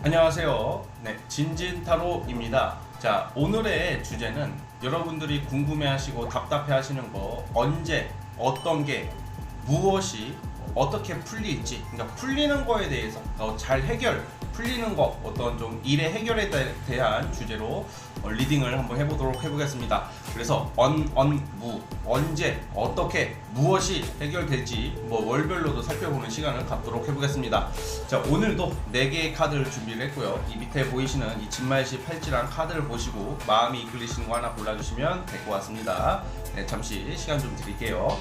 안녕하세요. 네, 진진타로입니다. 자, 오늘의 주제는 여러분들이 궁금해하시고 답답해하시는 거 언제, 어떤 게, 무엇이 어떻게 풀릴지, 그러니까 풀리는 거에 대해서 잘 풀리는 거, 어떤 좀 일의 해결에 대한 주제로 리딩을 한번 해보겠습니다. 그래서 무, 언제, 어떻게, 무엇이 해결될지 월별로도 살펴보는 시간을 갖도록 해보겠습니다. 자, 오늘도 4개의 카드를 준비를 했고요. 이 밑에 보이시는 이 진말시 팔찌랑 카드를 보시고 마음이 이끌리시는 거 하나 골라주시면 될 것 같습니다. 네, 잠시 시간 좀 드릴게요.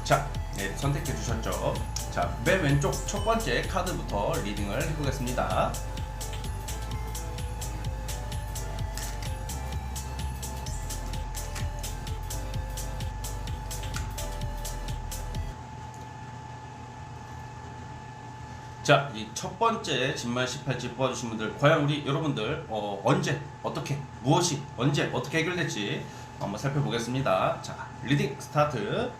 자, 네, 선택해 주셨죠? 자, 맨 왼쪽 첫 번째 카드부터 리딩을 해보겠습니다. 자, 이 첫 번째 진말 18지 뽑아주신 분들, 과연 우리 여러분들 언제, 어떻게, 무엇이, 언제, 어떻게 해결될지 한번 살펴보겠습니다. 자, 리딩 스타트.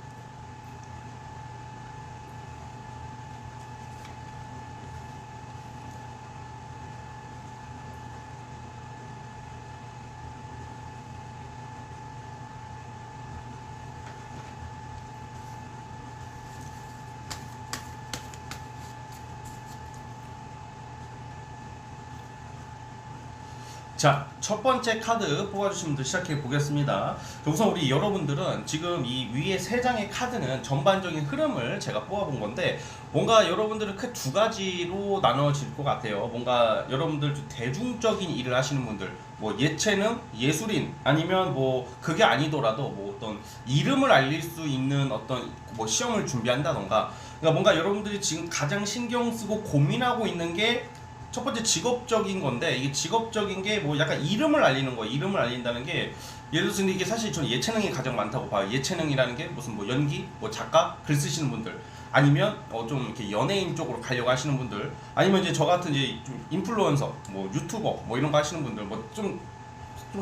자, 첫 번째 카드 뽑아주신 분들 시작해 보겠습니다. 우선 우리 여러분들은 지금 이 위에 3장의 카드는 전반적인 흐름을 제가 뽑아본 건데, 뭔가 여러분들은 크 2가지로 나눠질 것 같아요. 뭔가 여러분들 좀 대중적인 일을 하시는 분들, 뭐 예체능, 예술인, 아니면 뭐 그게 아니더라도 뭐 어떤 이름을 알릴 수 있는 어떤 뭐 시험을 준비한다던가, 그러니까 뭔가 여러분들이 지금 가장 신경 쓰고 고민하고 있는 게 첫 번째 직업적인 건데, 이게 직업적인 게 뭐 약간 이름을 알리는 거예요. 이름을 알린다는 게 예를 들어서 이게 사실 저는 예체능이 가장 많다고 봐요. 예체능이라는 게 무슨 뭐 연기, 뭐 작가, 글 쓰시는 분들, 아니면 좀 이렇게 연예인 쪽으로 가려고 하시는 분들, 아니면 이제 저 같은 이제 좀 인플루언서, 뭐 유튜버, 뭐 이런 거 하시는 분들, 뭐 좀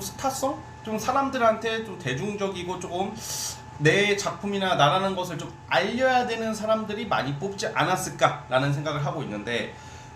스타성, 좀 사람들한테 좀 대중적이고 조금 내 작품이나 나라는 것을 좀 알려야 되는 사람들이 많이 뽑지 않았을까라는 생각을 하고 있는데,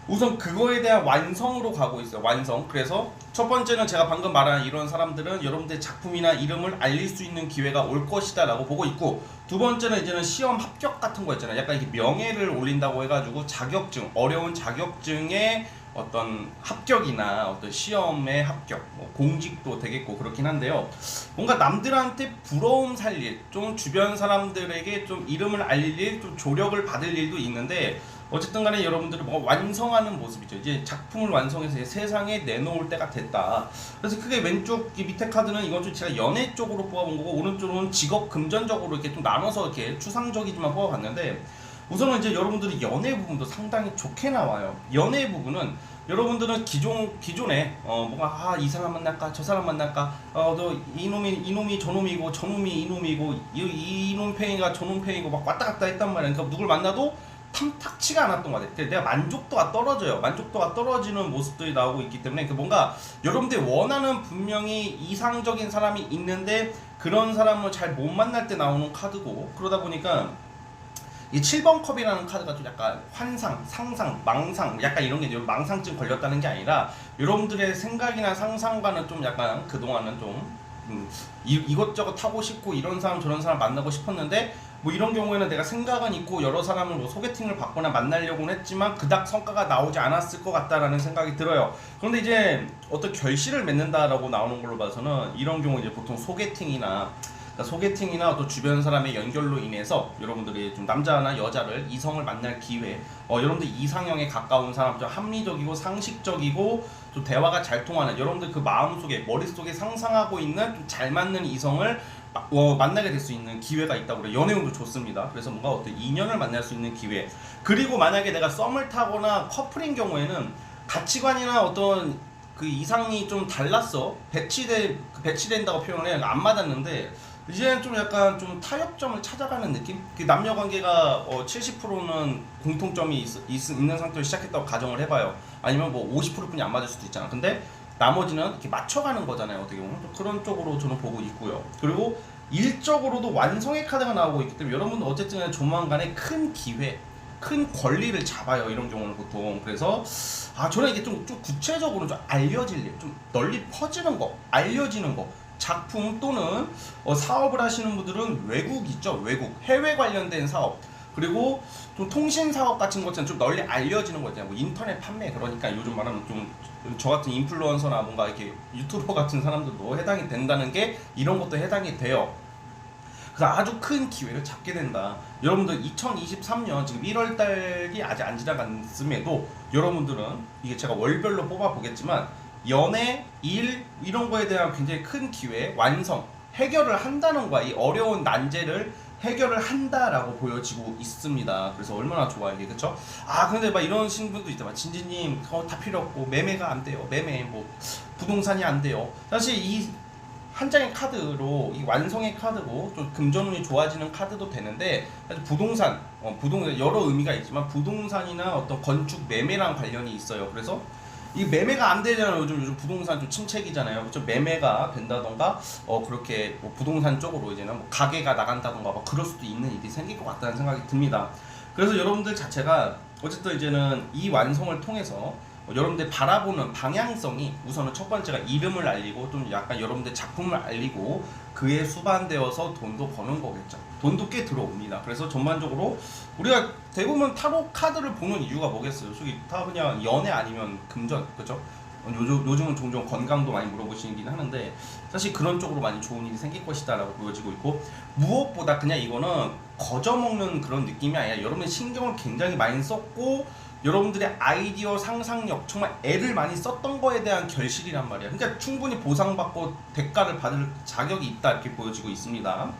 우선 그거에 대한 완성으로 가고 있어요. 완성. 그래서 첫 번째는 제가 방금 말한 이런 사람들은 여러분들의 작품이나 이름을 알릴 수 있는 기회가 올 것이다 라고 보고 있고, 두 번째는 이제는 시험 합격 같은 거 있잖아요. 약간 이렇게 명예를 올린다고 해가지고 자격증, 어려운 자격증의 어떤 합격이나 어떤 시험의 합격, 뭐 공직도 되겠고 그렇긴 한데요. 뭔가 남들한테 부러움 살릴, 좀 주변 사람들에게 좀 이름을 알릴 일, 좀 조력을 받을 일도 있는데, 어쨌든 간에 여러분들이 뭔가 완성하는 모습이죠. 이제 작품을 완성해서 세상에 내놓을 때가 됐다. 그래서 크게 왼쪽 이 밑에 카드는 이건 좀 제가 연애 쪽으로 뽑아본 거고, 오른쪽은 직업 금전적으로 이렇게 좀 나눠서 이렇게 추상적이지만 뽑아봤는데, 우선은 이제 여러분들이 연애 부분도 상당히 좋게 나와요. 연애 부분은 여러분들은 기존에 뭔가 이 사람 만날까 저 사람 만날까 너 이놈이 저놈이고 저놈이 이놈이고 이놈 팽이가 저놈 팽이고 막 왔다 갔다 했단 말이야. 그러니까 누굴 만나도 탐탁치가 않았던 것 같아요. 내가 만족도가 떨어져요. 만족도가 떨어지는 모습들이 나오고 있기 때문에 뭔가 여러분들이 원하는 분명히 이상적인 사람이 있는데 그런 사람을 잘 못 만날 때 나오는 카드고, 그러다 보니까 이 7번 컵이라는 카드가 좀 약간 환상, 상상, 망상, 약간 이런 게 망상증 걸렸다는 게 아니라 여러분들의 생각이나 상상과는 좀 약간 그동안은 좀 이것저것 하고 싶고 이런 사람 저런 사람 만나고 싶었는데, 뭐 이런 경우에는 내가 생각은 있고 여러 사람을 뭐 소개팅을 받거나 만나려고는 했지만 그닥 성과가 나오지 않았을 것 같다라는 생각이 들어요. 그런데 이제 어떤 결실을 맺는다라고 나오는 걸로 봐서는 이런 경우 이제 보통 소개팅이나 또 주변 사람의 연결로 인해서 여러분들이 좀 남자나 여자를 이성을 만날 기회, 여러분들 이상형에 가까운 사람, 좀 합리적이고 상식적이고 좀 대화가 잘 통하는, 여러분들 그 마음속에 머릿속에 상상하고 있는 좀 잘 맞는 이성을 만나게 될 수 있는 기회가 있다고 그래요. 연애운도 좋습니다. 그래서 뭔가 어떤 인연을 만날 수 있는 기회. 그리고 만약에 내가 썸을 타거나 커플인 경우에는 가치관이나 어떤 그 이상이 좀 달랐어. 배치된다고 표현을 해요. 안 맞았는데 이제는 좀 약간 좀 타협점을 찾아가는 느낌? 그 남녀 관계가 70%는 공통점이 있는 상태로 시작했다고 가정을 해봐요. 아니면 뭐 50%뿐이 안 맞을 수도 있잖아. 근데 나머지는 이렇게 맞춰가는 거잖아요. 어떻게 보면 그런 쪽으로 저는 보고 있고요. 그리고 일적으로도 완성의 카드가 나오고 있기 때문에 여러분들 어쨌든 조만간에 큰 기회, 큰 권리를 잡아요. 이런 경우는 보통. 그래서 저는 이게 좀 구체적으로 좀 알려질 일, 좀 널리 퍼지는 거, 알려지는 거. 작품 또는 사업을 하시는 분들은 외국 있죠. 외국 해외 관련된 사업, 그리고 좀 통신 사업 같은 것들은 좀 널리 알려지는 거 있잖아요. 뭐 인터넷 판매, 그러니까 요즘 말하면 좀 저 같은 인플루언서나 뭔가 이렇게 유튜버 같은 사람들도 해당이 된다는 게 이런 것도 해당이 돼요. 그래서 아주 큰 기회를 잡게 된다. 여러분들 2023년 지금 1월 달이 아직 안 지나갔음에도 여러분들은 이게 제가 월별로 뽑아 보겠지만 연애, 일 이런 거에 대한 굉장히 큰 기회, 완성, 해결을 한다는 거야. 이 어려운 난제를 해결을 한다라고 보여지고 있습니다. 그래서 얼마나 좋아 이게, 그쵸? 근데 막 이런 신분도 있다. 진지님 다 필요 없고 매매가 안 돼요. 매매 뭐 부동산이 안 돼요. 사실 이 한 장의 카드로 이 완성의 카드고 좀 금전운이 좋아지는 카드도 되는데 사실 부동산 여러 의미가 있지만 부동산이나 어떤 건축 매매랑 관련이 있어요. 그래서 이 매매가 안 되잖아요. 요즘 부동산 좀 침체기잖아요. 그렇죠? 매매가 된다던가 그렇게 뭐 부동산 쪽으로 이제는 뭐 가게가 나간다던가 막 그럴 수도 있는 일이 생길 것 같다는 생각이 듭니다. 그래서 여러분들 자체가 어쨌든 이제는 이 완성을 통해서 여러분들 바라보는 방향성이 우선은 첫 번째가 이름을 알리고 좀 약간 여러분들 작품을 알리고 그에 수반되어서 돈도 버는 거겠죠. 돈도 꽤 들어옵니다. 그래서 전반적으로 우리가 대부분 타로 카드를 보는 이유가 뭐겠어요? 솔직히 다 그냥 연애 아니면 금전, 그죠? 요즘은 종종 건강도 많이 물어보시긴 하는데 사실 그런 쪽으로 많이 좋은 일이 생길 것이다 라고 보여지고 있고, 무엇보다 그냥 이거는 거저먹는 그런 느낌이 아니라 여러분의 신경을 굉장히 많이 썼고 여러분들의 아이디어 상상력, 정말 애를 많이 썼던 거에 대한 결실이란 말이야. 그러니까 충분히 보상받고 대가를 받을 자격이 있다 이렇게 보여지고 있습니다.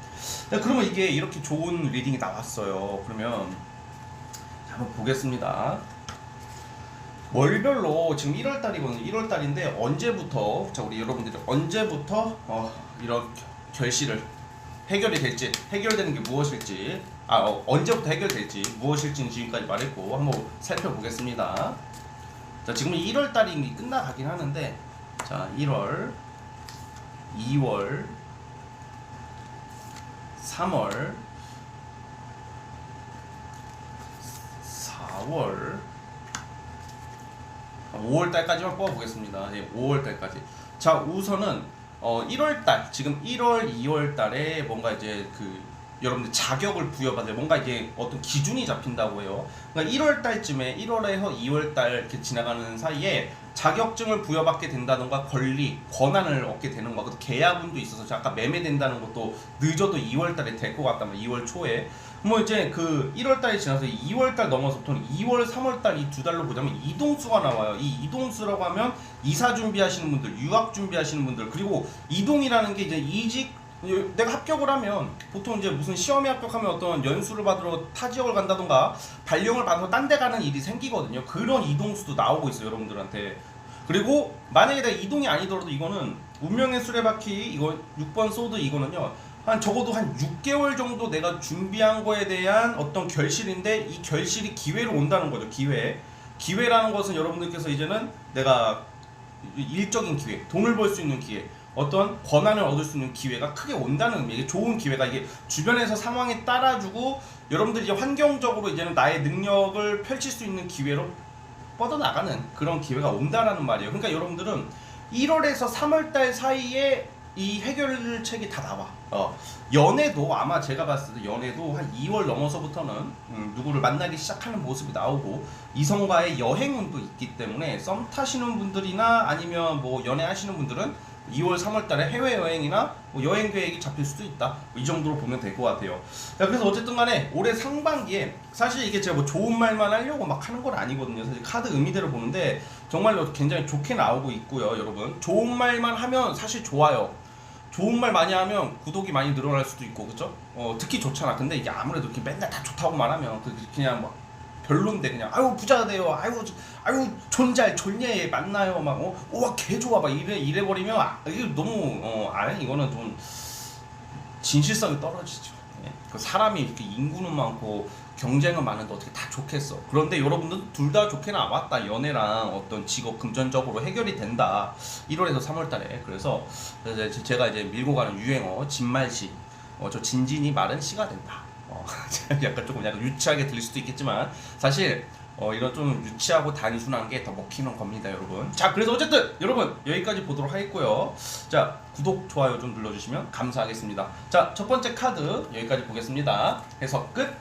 그러면 이게 이렇게 좋은 리딩이 나왔어요. 그러면 한번 보겠습니다. 월별로 지금 1월달이거든요. 1월달인데 언제부터, 자 우리 여러분들이 언제부터 이런 결실을 해결이 될지, 해결되는 게 무엇일지, 언제부터 해결될지 무엇일지는 지금까지 말했고 한번 살펴보겠습니다. 자 지금 1월달이 끝나가긴 하는데, 자 1월, 2월, 3월, 4월, 5월달까지만 뽑아보겠습니다. 네, 5월달까지. 자 우선은 1월달, 지금 1월, 2월달에 뭔가 이제 여러분들 자격을 부여받을 뭔가 이게 어떤 기준이 잡힌다고 해요. 그러니까 1월달쯤에 1월에서 2월달 이렇게 지나가는 사이에 자격증을 부여받게 된다던가 권리, 권한을 얻게 되는 거. 계약운도 있어서 아까 매매된다는 것도 늦어도 2월달에 될 것 같다면 2월 초에. 뭐 이제 1월달이 지나서 2월달 넘어서부터는 2월, 3월달 이 두 달로 보자면 이동수가 나와요. 이 이동수라고 하면 이사 준비하시는 분들, 유학 준비하시는 분들, 그리고 이동이라는 게 이제 이직, 내가 합격을 하면 보통 이제 무슨 시험에 합격하면 어떤 연수를 받으러 타 지역을 간다던가 발령을 받아서 딴 데 가는 일이 생기거든요. 그런 이동수도 나오고 있어요, 여러분들한테. 그리고 만약에 내가 이동이 아니더라도 이거는 운명의 수레바퀴, 이거 6번 소드, 이거는요 적어도 한 6개월 정도 내가 준비한 거에 대한 어떤 결실인데, 이 결실이 기회로 온다는 거죠. 기회라는 것은 여러분들께서 이제는 내가 일적인 기회, 돈을 벌 수 있는 기회, 어떤 권한을 얻을 수 있는 기회가 크게 온다는 의미. 이게 좋은 기회가, 이게 주변에서 상황에 따라주고 여러분들이 이제 환경적으로 이제는 나의 능력을 펼칠 수 있는 기회로 뻗어나가는 그런 기회가 온다라는 말이에요. 그러니까 여러분들은 1월에서 3월달 사이에 이 해결책이 다 나와. 연애도 아마 제가 봤을 때 연애도 한 2월 넘어서부터는 누구를 만나기 시작하는 모습이 나오고, 이성과의 여행운도 있기 때문에 썸 타시는 분들이나 아니면 뭐 연애하시는 분들은 2월, 3월 달에 해외여행이나 뭐 여행 계획이 잡힐 수도 있다. 이 정도로 보면 될 것 같아요. 그래서 어쨌든 간에 올해 상반기에 사실 이게 제가 뭐 좋은 말만 하려고 막 하는 건 아니거든요. 사실 카드 의미대로 보는데 정말로 굉장히 좋게 나오고 있고요. 여러분 좋은 말만 하면 사실 좋아요. 좋은 말 많이 하면 구독이 많이 늘어날 수도 있고, 그쵸? 듣기 좋잖아. 근데 이게 아무래도 이렇게 맨날 다 좋다고만 하면 그냥 막 별론데, 그냥 아유 부자가 돼요, 아유 존재 만나요, 막 와 개 좋아 막 이래 버리면 이게 너무 이거는 좀 진실성이 떨어지죠. 예. 그 사람이 이렇게 인구는 많고 경쟁은 많은데 어떻게 다 좋겠어. 그런데 여러분들 둘 다 좋게 나왔다. 연애랑 어떤 직업 금전적으로 해결이 된다. 1월에서 3월달에. 그래서 제가 이제 밀고 가는 유행어 진말시. 저 진진이 말은 시가 된다. 약간 조금 약간 유치하게 들릴 수도 있겠지만 사실 이런 좀 유치하고 단순한 게 더 먹히는 겁니다, 여러분. 자, 그래서 어쨌든 여러분 여기까지 보도록 하겠고요. 자, 구독, 좋아요 좀 눌러주시면 감사하겠습니다. 자, 첫 번째 카드 여기까지 보겠습니다. 해석 끝.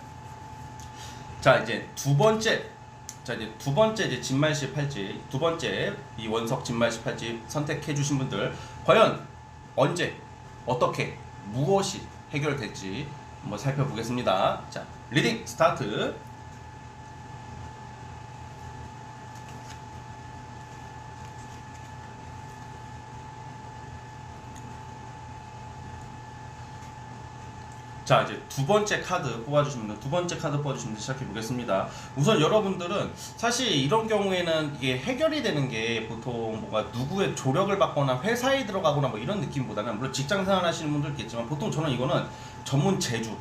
자, 이제 두 번째. 자, 이제 두 번째 이제 진말시 팔찌, 두 번째 이 원석 진말시 팔찌 선택해 주신 분들 과연 언제 어떻게 무엇이 해결될지 한번 살펴보겠습니다. 자, 리딩 스타트. 자, 이제 두 번째 카드 뽑아주시면 시작해 보겠습니다. 우선 여러분들은 사실 이런 경우에는 이게 해결이 되는 게 보통 뭔가 누구의 조력을 받거나 회사에 들어가거나 뭐 이런 느낌보다는 물론 직장 생활 하시는 분들 있겠지만 보통 저는 이거는 전문 재주,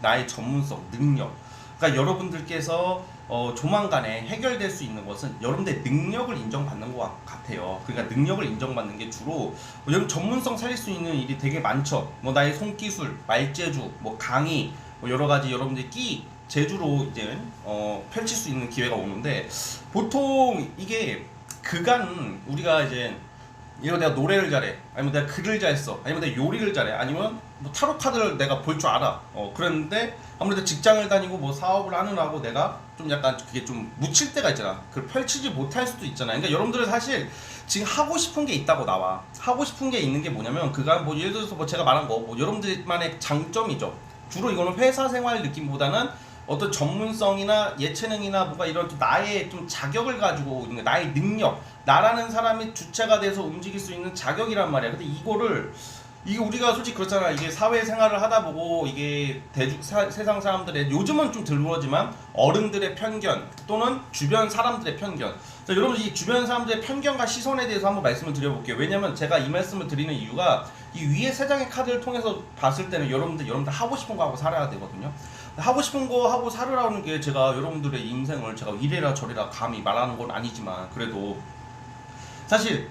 나의 전문성, 능력. 그러니까 여러분들께서 조만간에 해결될 수 있는 것은 여러분들의 능력을 인정받는 것 같아요. 그러니까 능력을 인정받는 게 주로 여러분 전문성 살릴 수 있는 일이 되게 많죠. 뭐 나의 손기술, 말재주, 뭐 강의, 뭐 여러 가지 여러분들의 재주로 이제 펼칠 수 있는 기회가 오는데 보통 이게 그간 우리가 이제 이거 내가 노래를 잘해, 아니면 내가 글을 잘 써, 아니면 내가 요리를 잘해, 아니면 뭐 타로 카드를 내가 볼 줄 알아. 그랬는데 아무래도 직장을 다니고 뭐 사업을 하느라고 내가 좀 약간 그게 좀 묻힐 때가 있잖아. 그걸 펼치지 못할 수도 있잖아. 그러니까 여러분들은 사실 지금 하고 싶은 게 있다고 나와. 하고 싶은 게 있는 게 뭐냐면 그가 뭐 예를 들어서 뭐 제가 말한 거 뭐 여러분들만의 장점이죠. 주로 이거는 회사 생활 느낌보다는 어떤 전문성이나 예체능이나 뭔가 이런 좀 나의 좀 자격을 가지고 있는 나의 능력, 나라는 사람이 주체가 돼서 움직일 수 있는 자격이란 말이야. 근데 이게 우리가 솔직히 그렇잖아. 이게 사회생활을 하다 보고 이게 세상 사람들의 요즘은 좀 드물어지만 어른들의 편견 또는 주변 사람들의 편견. 자, 여러분 이 주변 사람들의 편견과 시선에 대해서 한번 말씀을 드려볼게요. 왜냐면 제가 이 말씀을 드리는 이유가 이 위에 세 장의 카드를 통해서 봤을 때는 여러분들 하고 싶은 거 하고 살아야 되거든요. 하고 싶은 거 하고 살으라는 게 제가 여러분들의 인생을 제가 이래라 저래라 감히 말하는 건 아니지만 그래도 사실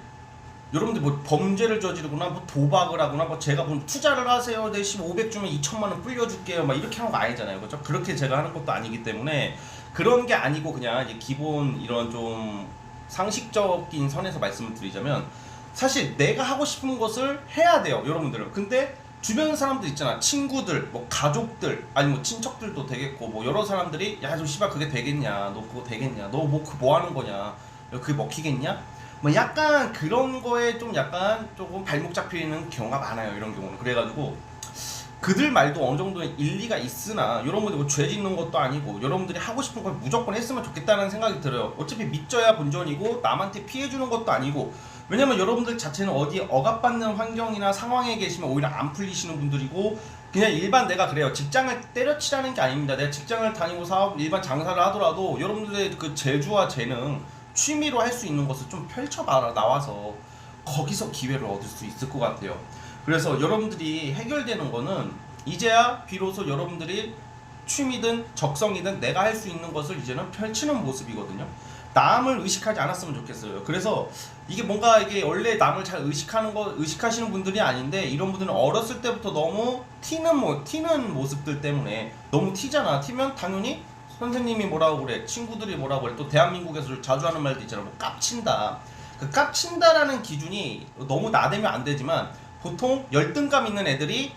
여러분들 뭐 범죄를 저지르거나 뭐 도박을 하거나 뭐 제가 뭐 투자를 하세요 대신 500 주면 2천만 원 불려줄게요 막 이렇게 하는 거 아니잖아요. 그렇죠? 그렇게 제가 하는 것도 아니기 때문에 그런 게 아니고 그냥 이제 기본 이런 좀 상식적인 선에서 말씀을 드리자면 사실 내가 하고 싶은 것을 해야 돼요, 여러분들은. 근데 주변 사람들 있잖아. 친구들, 뭐 가족들, 아니 뭐 친척들도 되겠고 뭐 여러 사람들이 야 저 씨발 그게 되겠냐, 너 그거 되겠냐, 너 뭐 하는 거냐, 그게 먹히겠냐, 뭐 약간 그런 거에 좀 약간 조금 발목 잡히는 경우가 많아요, 이런 경우는. 그래가지고 그들 말도 어느 정도 일리가 있으나 여러분들이 뭐 죄 짓는 것도 아니고 여러분들이 하고 싶은 걸 무조건 했으면 좋겠다는 생각이 들어요. 어차피 믿져야 본전이고 남한테 피해 주는 것도 아니고. 왜냐면 여러분들 자체는 어디에 억압받는 환경이나 상황에 계시면 오히려 안 풀리시는 분들이고 그냥 일반 내가 그래요. 직장을 때려치라는 게 아닙니다. 내가 직장을 다니고 사업 일반 장사를 하더라도 여러분들의 그 재주와 재능 취미로 할 수 있는 것을 좀 펼쳐봐라. 나와서 거기서 기회를 얻을 수 있을 것 같아요. 그래서 여러분들이 해결되는 거는 이제야 비로소 여러분들이 취미든 적성이든 내가 할 수 있는 것을 이제는 펼치는 모습이거든요. 남을 의식하지 않았으면 좋겠어요. 그래서 이게 뭔가 이게 원래 남을 잘 의식하시는 분들이 아닌데 이런 분들은 어렸을 때부터 너무 튀는 모습들 때문에 너무 튀잖아. 튀면 당연히 선생님이 뭐라고 그래, 친구들이 뭐라고 그래, 또 대한민국에서 자주 하는 말도 있잖아. 뭐 깝친다. 그 깝친다라는 기준이 너무 나대면 안 되지만 보통 열등감 있는 애들이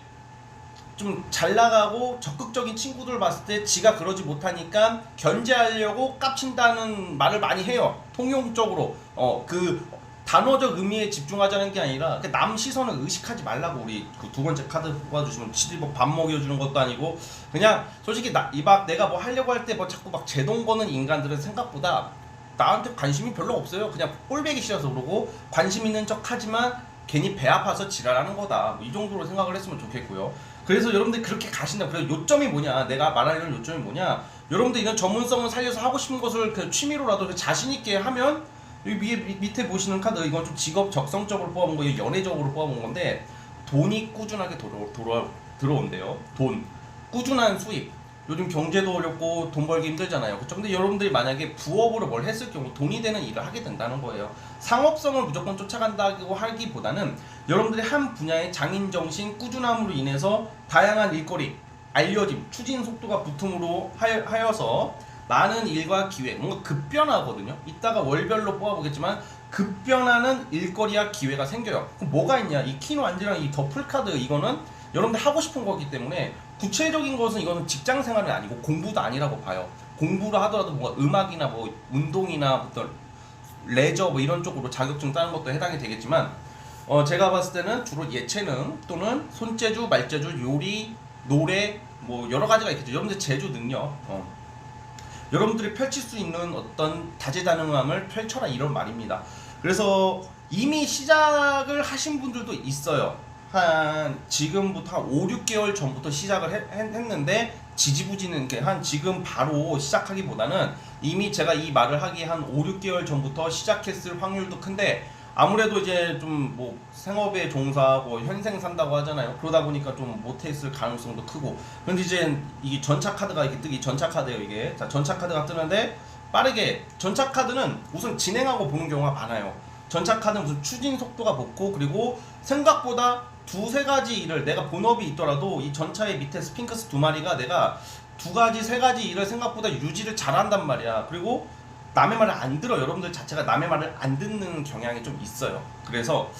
좀 잘 나가고 적극적인 친구들 봤을 때 지가 그러지 못하니까 견제하려고 깝친다는 말을 많이 해요. 통용적으로 그 단어적 의미에 집중하자는 게 아니라 남 시선을 의식하지 말라고. 우리 그 두 번째 카드 뽑아주시면 지들이 뭐 밥 먹여주는 것도 아니고 그냥 솔직히 내가 뭐 하려고 할 때 뭐 자꾸 막 제동 거는 인간들은 생각보다 나한테 관심이 별로 없어요. 그냥 꼴배기 싫어서 그러고 관심 있는 척 하지만 괜히 배 아파서 지랄하는 거다. 뭐 이 정도로 생각을 했으면 좋겠고요. 그래서 여러분들 그렇게 가신다. 그래서 요점이 뭐냐, 내가 말하는 요점이 뭐냐, 여러분들 이런 전문성을 살려서 하고 싶은 것을 그 취미로라도 자신 있게 하면 여기 밑에 보시는 카드 이건 좀 직업 적성적으로 뽑아본 거예요. 연애적으로 뽑아본 건데 돈이 꾸준하게 들어온대요. 돈, 꾸준한 수입. 요즘 경제도 어렵고 돈 벌기 힘들잖아요. 그렇죠? 근데 여러분들이 만약에 부업으로 뭘 했을 경우 돈이 되는 일을 하게 된다는 거예요. 상업성을 무조건 쫓아간다고 하기보다는 여러분들이 한 분야의 장인정신, 꾸준함으로 인해서 다양한 일거리, 알려짐, 추진 속도가 붙음으로 하여서 많은 일과 기회, 뭔가 급변하거든요. 이따가 월별로 뽑아보겠지만 급변하는 일거리와 기회가 생겨요. 그럼 뭐가 있냐? 이 키노 안지랑 이 더플카드 이거는 여러분들 하고 싶은 거기 때문에 구체적인 것은 이거는 직장 생활은 아니고 공부도 아니라고 봐요. 공부를 하더라도 뭔가 음악이나 뭐 운동이나 어떤 레저 뭐 이런 쪽으로 자격증 따는 것도 해당이 되겠지만 제가 봤을 때는 주로 예체능 또는 손재주, 말재주, 요리, 노래 뭐 여러 가지가 있겠죠. 여러분들 재주 능력 여러분들이 펼칠 수 있는 어떤 다재다능함을 펼쳐라 이런 말입니다. 그래서 이미 시작을 하신 분들도 있어요. 한 지금부터 한 5, 6개월 전부터 시작을 했는데 지지부진은 한 지금 바로 시작하기보다는 이미 제가 이 말을 하기 한 5, 6개월 전부터 시작했을 확률도 큰데 아무래도 이제 좀 뭐 생업에 종사하고 현생 산다고 하잖아요. 그러다 보니까 좀 못했을 가능성도 크고. 근데 이제 이 전차 카드가 이렇게 뜨기 전차 카드예요 이게. 자 전차 카드가 뜨는데 빠르게 전차 카드는 우선 진행하고 보는 경우가 많아요. 전차 카드는 무슨 추진 속도가 높고 그리고 생각보다 두세 가지 일을 내가 본업이 있더라도 이 전차의 밑에 스핑크스 두 마리가 내가 두 가지 세 가지 일을 생각보다 유지를 잘한단 말이야. 그리고 남의 말을 안 들어. 여러분들 자체가 남의 말을 안 듣는 경향이 좀 있어요. 그래서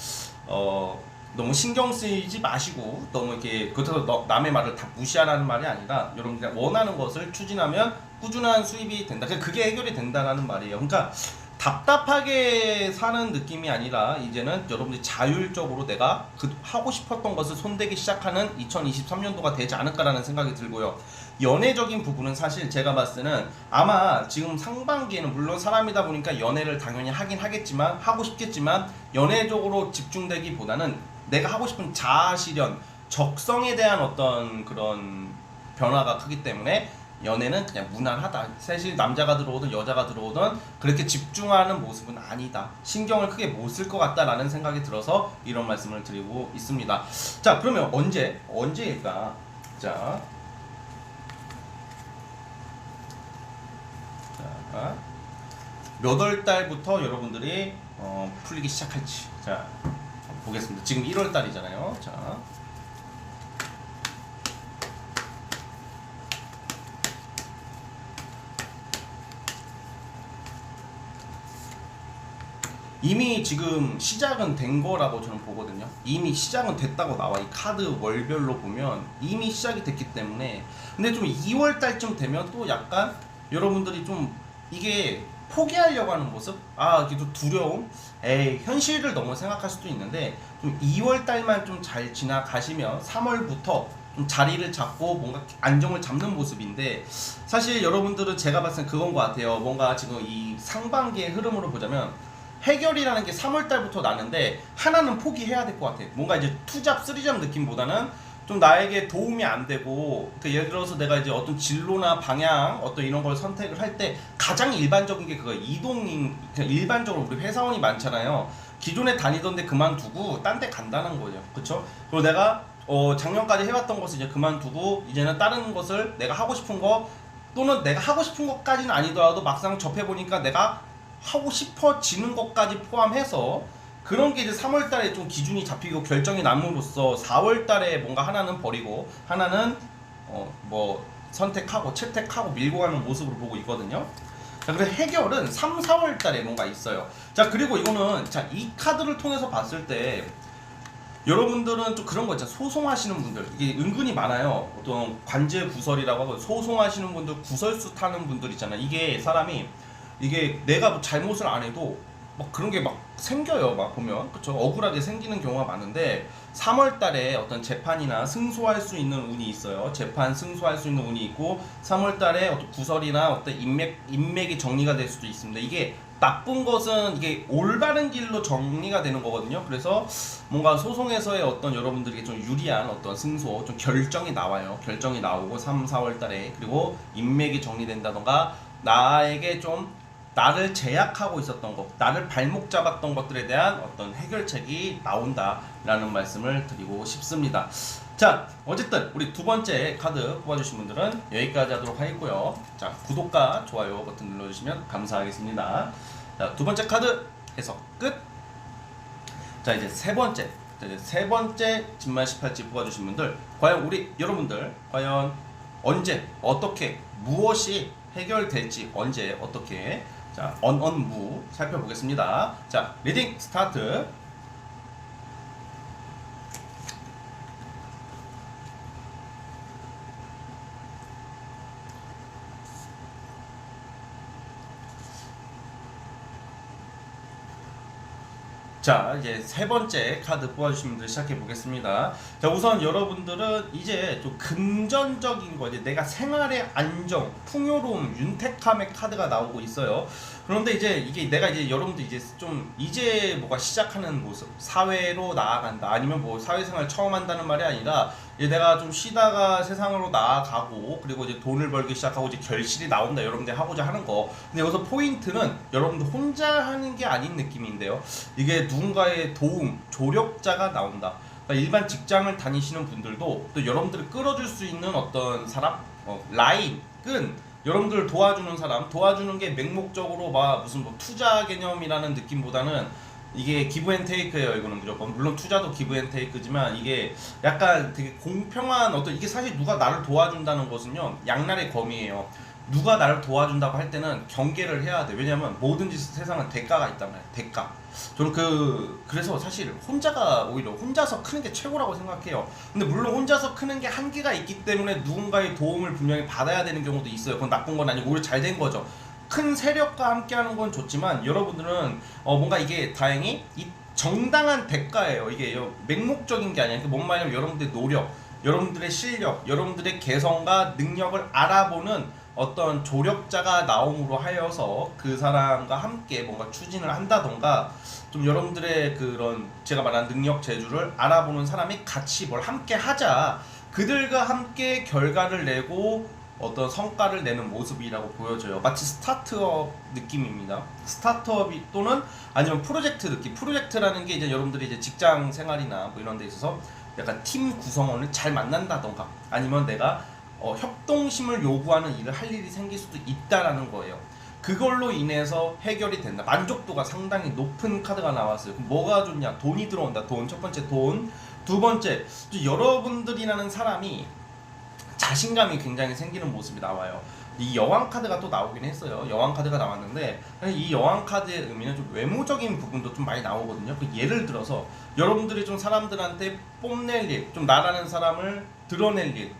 너무 신경 쓰이지 마시고 너무 이렇게 그렇다고 남의 말을 다 무시하라는 말이 아니라 여러분들이 원하는 것을 추진하면 꾸준한 수입이 된다. 그게 해결이 된다라는 말이에요. 그러니까 답답하게 사는 느낌이 아니라 이제는 여러분들이 자율적으로 내가 하고 싶었던 것을 손대기 시작하는 2023년도가 되지 않을까라는 생각이 들고요. 연애적인 부분은 사실 제가 봤을 때는 아마 지금 상반기에는 물론 사람이다 보니까 연애를 당연히 하긴 하겠지만 하고 싶겠지만 연애적으로 집중되기보다는 내가 하고 싶은 자아실현, 적성에 대한 어떤 그런 변화가 크기 때문에 연애는 그냥 무난하다. 사실 남자가 들어오든 여자가 들어오든 그렇게 집중하는 모습은 아니다. 신경을 크게 못 쓸 것 같다라는 생각이 들어서 이런 말씀을 드리고 있습니다. 자, 그러면 언제일까? 자, 몇 월 달부터 여러분들이 풀리기 시작할지. 자, 보겠습니다. 지금 1월 달이잖아요. 자. 이미 지금 시작은 된 거라고 저는 보거든요. 이미 시작은 됐다고 나와. 이 카드 월별로 보면 이미 시작이 됐기 때문에. 근데 좀 2월 달쯤 되면 또 약간 여러분들이 좀 이게 포기하려고 하는 모습? 이게 또 두려움? 현실을 너무 생각할 수도 있는데 좀 2월 달만 좀 잘 지나가시면 3월부터 좀 자리를 잡고 뭔가 안정을 잡는 모습인데 사실 여러분들은 제가 봤을 때 그건 것 같아요. 뭔가 지금 이 상반기의 흐름으로 보자면 해결이라는 게 3월 달부터 나는데 하나는 포기해야 될 것 같아. 뭔가 이제 투잡, 쓰리잡 느낌보다는 좀 나에게 도움이 안 되고 예를 들어서 내가 이제 어떤 진로나 방향 어떤 이런 걸 선택을 할 때 가장 일반적인 게 그거 이동인 일반적으로 우리 회사원이 많잖아요. 기존에 다니던 데 그만두고 딴 데 간다는 거예요. 그쵸? 그리고 내가 작년까지 해왔던 것을 이제 그만두고 이제는 다른 것을 내가 하고 싶은 거 또는 내가 하고 싶은 것까지는 아니더라도 막상 접해보니까 내가 하고 싶어지는 것까지 포함해서 그런 게 이제 3월 달에 좀 기준이 잡히고 결정이 남으로써 4월 달에 뭔가 하나는 버리고 하나는 뭐 선택하고 채택하고 밀고 가는 모습으로 보고 있거든요. 자, 그래서 해결은 3, 4월 달에 뭔가 있어요. 자, 그리고 이거는 자, 이 카드를 통해서 봤을 때 여러분들은 좀 그런 거 있잖아요. 소송하시는 분들 이게 은근히 많아요. 어떤 관제 구설이라고 하고 소송하시는 분들 구설수 타는 분들 있잖아요. 이게 사람이 이게 내가 뭐 잘못을 안 해도 막 그런 게 막 생겨요. 막 보면 그쵸 억울하게 생기는 경우가 많은데 3월 달에 어떤 재판이나 승소할 수 있는 운이 있어요. 재판 승소할 수 있는 운이 있고 3월 달에 어떤 구설이나 어떤 인맥이 정리가 될 수도 있습니다. 이게 나쁜 것은 이게 올바른 길로 정리가 되는 거거든요. 그래서 뭔가 소송에서의 어떤 여러분들에게 좀 유리한 어떤 승소, 좀 결정이 나와요. 결정이 나오고 3, 4월 달에 그리고 인맥이 정리된다던가 나에게 좀 나를 제약하고 있었던 것, 나를 발목 잡았던 것들에 대한 어떤 해결책이 나온다라는 말씀을 드리고 싶습니다. 자, 어쨌든 우리 두 번째 카드 뽑아주신 분들은 여기까지 하도록 하겠고요. 자, 구독과 좋아요 버튼 눌러주시면 감사하겠습니다. 자, 두 번째 카드 해석 끝. 자, 이제 세 번째 진말 18지 뽑아주신 분들, 과연 우리 여러분들 과연 언제 어떻게 무엇이 해결될지, 언제 어떻게, 자, 언무 살펴보겠습니다. 자, 리딩 스타트. 자, 이제 세 번째 카드 뽑아주신 분들 시작해 보겠습니다. 자, 우선 여러분들은 이제 좀 금전적인 거, 이제 내가 생활의 안정, 풍요로움, 윤택함의 카드가 나오고 있어요. 그런데 이제 이게 내가 이제 여러분들 이제 좀 이제 뭐가 시작하는 모습, 사회로 나아간다, 아니면 뭐 사회생활 처음 한다는 말이 아니라 이제 내가 좀 쉬다가 세상으로 나아가고, 그리고 이제 돈을 벌기 시작하고 이제 결실이 나온다, 여러분들 하고자 하는 거. 근데 여기서 포인트는 여러분들 혼자 하는 게 아닌 느낌인데요. 이게 누군가의 도움, 조력자가 나온다. 그러니까 일반 직장을 다니시는 분들도 또 여러분들을 끌어줄 수 있는 어떤 사람, 라인, 끈, 여러분들을 도와주는 사람, 도와주는 게 맹목적으로 막 무슨 뭐 투자 개념이라는 느낌보다는 이게 기브앤테이크예요. 이거는 무조건. 물론 투자도 기브앤테이크지만 이게 약간 되게 공평한 어떤, 이게 사실 누가 나를 도와준다는 것은요, 양날의 검이에요. 누가 나를 도와준다고 할 때는 경계를 해야 돼. 왜냐면 뭐든지 세상은 대가가 있단 말이야. 대가. 저는 그래서 사실 오히려 혼자서 크는 게 최고라고 생각해요. 근데 물론 혼자서 크는 게 한계가 있기 때문에 누군가의 도움을 분명히 받아야 되는 경우도 있어요. 그건 나쁜 건 아니고 오히려 잘 된 거죠. 큰 세력과 함께 하는 건 좋지만 여러분들은 뭔가 이게 다행히 이 정당한 대가예요. 이게 맹목적인 게 아니라, 뭔 말이냐면 여러분들의 노력, 여러분들의 실력, 여러분들의 개성과 능력을 알아보는 어떤 조력자가 나옴으로 하여서 그 사람과 함께 뭔가 추진을 한다던가, 좀 여러분들의 그런 제가 말한 능력 재주를 알아보는 사람이 같이 뭘 함께 하자, 그들과 함께 결과를 내고 어떤 성과를 내는 모습이라고 보여져요. 마치 스타트업 느낌입니다. 스타트업 또는 아니면 프로젝트 느낌. 프로젝트라는 게 이제 여러분들이 이제 직장 생활이나 뭐 이런 데 있어서 약간 팀 구성원을 잘 만난다던가, 아니면 내가 협동심을 요구하는 일을 할 일이 생길 수도 있다라는 거예요. 그걸로 인해서 해결이 된다. 만족도가 상당히 높은 카드가 나왔어요. 그럼 뭐가 좋냐? 돈이 들어온다. 돈. 첫 번째 돈. 두 번째, 여러분들이라는 사람이 자신감이 굉장히 생기는 모습이 나와요. 이 여왕 카드가 또 나오긴 했어요. 여왕 카드가 나왔는데 이 여왕 카드의 의미는 좀 외모적인 부분도 좀 많이 나오거든요. 예를 들어서 여러분들이 좀 사람들한테 뽐낼 일, 좀 나라는 사람을 드러낼 일,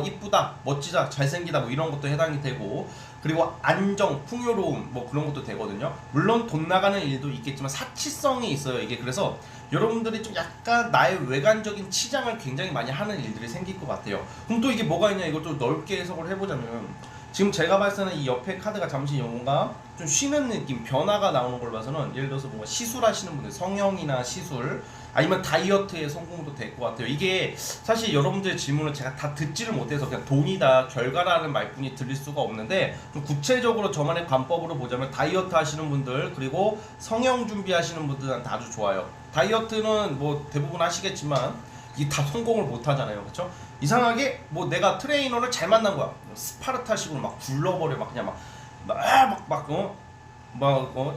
이쁘다, 멋지다, 잘생기다, 뭐 이런 것도 해당이 되고, 그리고 안정, 풍요로움, 뭐 그런 것도 되거든요. 물론 돈 나가는 일도 있겠지만 사치성이 있어요. 이게 그래서 여러분들이 좀 약간 나의 외관적인 치장을 굉장히 많이 하는 일들이 생길 것 같아요. 그럼 또 이게 뭐가 있냐, 이걸 좀 넓게 해석을 해보자면, 지금 제가 봤을 때는 이 옆에 카드가 잠시 뭔가 좀 쉬는 느낌, 변화가 나오는 걸 봐서는, 예를 들어서 뭔가 시술하시는 분들, 성형이나 시술, 아니면 다이어트에 성공도 될 것 같아요. 이게 사실 여러분들의 질문을 제가 다 듣지를 못해서 그냥 돈이다, 결과라는 말뿐이 들릴 수가 없는데, 좀 구체적으로 저만의 관법으로 보자면 다이어트 하시는 분들, 그리고 성형 준비하시는 분들한테 아주 좋아요. 다이어트는 뭐 대부분 하시겠지만 이게 다 성공을 못 하잖아요. 그렇죠? 이상하게 뭐 내가 트레이너를 잘 만난 거야. 스파르타식으로 막 굴러버려, 막 그냥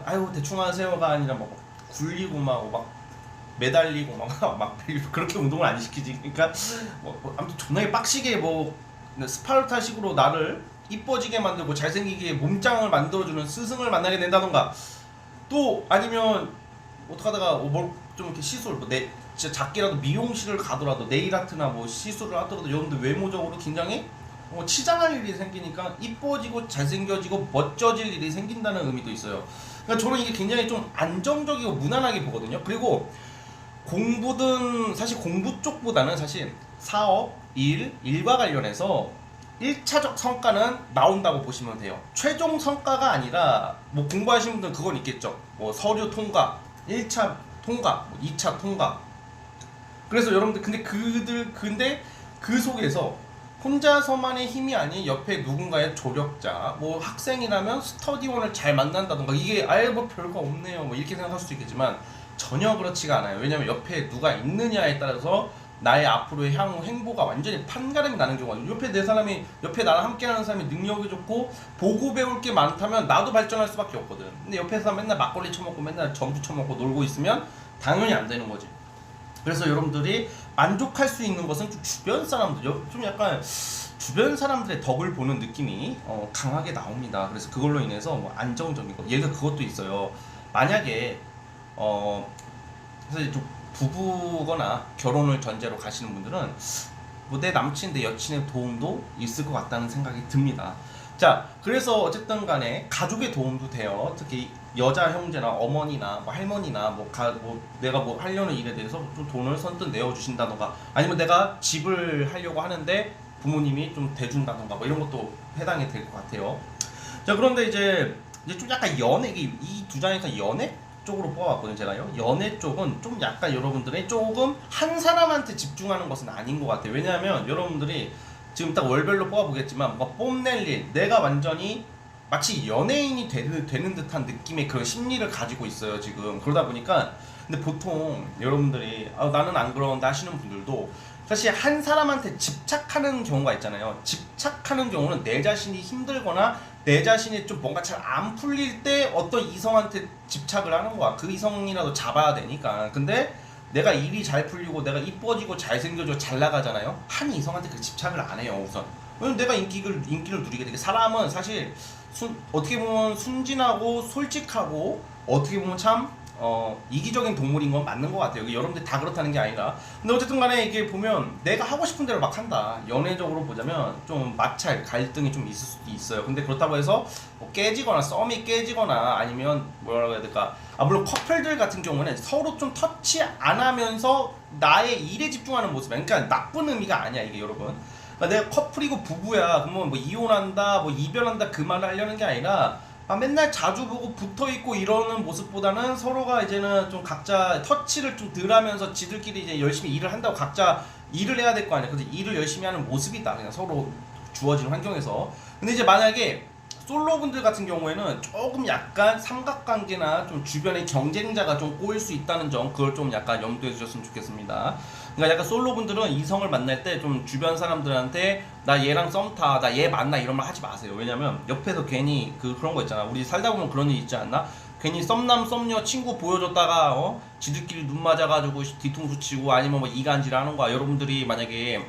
아유 대충 하세요가 아니라 막 굴리고 막 매달리고 막 그렇게 운동을 안 시키지. 그러니까 아무튼 존나게 빡시게 스파르타식으로 나를 이뻐지게 만들고 잘생기게 몸짱을 만들어주는 스승을 만나게 된다던가, 또 아니면 어떡하다가 좀 이렇게 시술, 진짜 작게라도 미용실을 가더라도, 네일아트나 뭐 시술을 하더라도 여러분들 외모적으로 굉장히 치장할 일이 생기니까 이뻐지고 잘생겨지고 멋져질 일이 생긴다는 의미도 있어요. 그러니까 저는 이게 굉장히 좀 안정적이고 무난하게 보거든요. 그리고 사실 공부 쪽보다는 사실 사업, 일과 관련해서 1차적 성과는 나온다고 보시면 돼요. 최종 성과가 아니라, 뭐 공부하시는 분들은 그건 있겠죠. 뭐 서류 통과, 1차 통과, 2차 통과. 그래서 여러분들 근데 그 속에서 혼자서만의 힘이 아닌 옆에 누군가의 조력자, 뭐 학생이라면 스터디원을 잘 만난다던가, 이게 아예 뭐 별거 없네요 뭐 이렇게 생각할 수도 있겠지만 전혀 그렇지가 않아요. 왜냐면 옆에 누가 있느냐에 따라서 나의 앞으로의 향후 행보가 완전히 판가름이 나는 경우가 있어요. 옆에 내 사람이, 옆에 나랑 함께하는 사람이 능력이 좋고 보고 배울 게 많다면 나도 발전할 수밖에 없거든. 근데 옆에서 맨날 막걸리 처먹고 맨날 점주 처먹고 놀고 있으면 당연히 안 되는 거지. 그래서 여러분들이 만족할 수 있는 것은 좀 주변 사람들, 좀 약간 주변 사람들의 덕을 보는 느낌이 강하게 나옵니다. 그래서 그걸로 인해서 뭐 안정적인 거, 얘가 그것도 있어요. 만약에 사실 좀 부부거나 결혼을 전제로 가시는 분들은 뭐 내 남친, 내 여친의 도움도 있을 것 같다는 생각이 듭니다. 자, 그래서 어쨌든 간에 가족의 도움도 돼요. 특히 여자 형제나 어머니나 뭐 할머니나 뭐 내가 뭐 하려는 일에 대해서 좀 돈을 선뜻 내어주신다던가, 아니면 내가 집을 하려고 하는데 부모님이 좀 대준다던가 뭐 이런 것도 해당이 될 것 같아요. 자, 그런데 이제 좀 약간 연애, 이 두 장에서 연애 쪽으로 뽑아봤거든요. 제가요, 연애 쪽은 좀 약간 여러분들의 조금 한 사람한테 집중하는 것은 아닌 것 같아요. 왜냐하면 여러분들이 지금 딱 월별로 뽑아보겠지만 뭔가 뽐낼 일, 내가 완전히 마치 연예인이 되는 듯한 느낌의 그런 심리를 가지고 있어요 지금. 그러다 보니까, 근데 보통 여러분들이 나는 안 그런다 하시는 분들도 사실 한 사람한테 집착하는 경우가 있잖아요. 집착하는 경우는 내 자신이 힘들거나 내 자신이 좀 뭔가 잘 안 풀릴 때 어떤 이성한테 집착을 하는 거야. 그 이성이라도 잡아야 되니까. 근데 내가 일이 잘 풀리고 내가 이뻐지고 잘생겨지고 잘 나가잖아요. 한 이성한테 그 집착을 안 해요 우선. 왜냐면 내가 인기를 누리게 되게, 사람은 사실 어떻게 보면 순진하고 솔직하고 어떻게 보면 참 이기적인 동물인 건 맞는 것 같아요. 여러분들 다 그렇다는 게 아니라. 근데 어쨌든 간에 이게 보면 내가 하고 싶은 대로 막 한다. 연애적으로 보자면 좀 마찰, 갈등이 좀 있을 수도 있어요. 근데 그렇다고 해서 뭐 깨지거나 썸이 깨지거나 아니면 뭐라고 해야 될까, 물론 커플들 같은 경우는 서로 좀 터치 안 하면서 나의 일에 집중하는 모습, 그러니까 나쁜 의미가 아니야 이게 여러분. 그러니까 내가 커플이고 부부야 그러면 뭐 이혼한다 뭐 이별한다 그 말을 하려는 게 아니라, 맨날 자주 보고 붙어있고 이러는 모습보다는 서로가 이제는 좀 각자 터치를 좀 덜 하면서 지들끼리 이제 열심히 일을 한다고 각자 일을 해야 될 거 아니야. 그래서 일을 열심히 하는 모습이다 그냥 서로 주어진 환경에서. 근데 이제 만약에 솔로분들 같은 경우에는 조금 약간 삼각관계나 좀 주변에 경쟁자가 좀 꼬일 수 있다는 점, 그걸 좀 약간 염두에 두셨으면 좋겠습니다. 그러니까 약간 솔로분들은 이성을 만날 때 좀 주변 사람들한테 나 얘랑 썸 타, 나 얘 만나 이런 말 하지 마세요. 왜냐면 옆에서 괜히 그런 거 있잖아. 우리 살다 보면 그런 일 있지 않나? 괜히 썸남 썸녀 친구 보여줬다가 지들끼리 눈 맞아가지고 뒤통수 치고 아니면 뭐 이간질 하는 거야. 여러분들이 만약에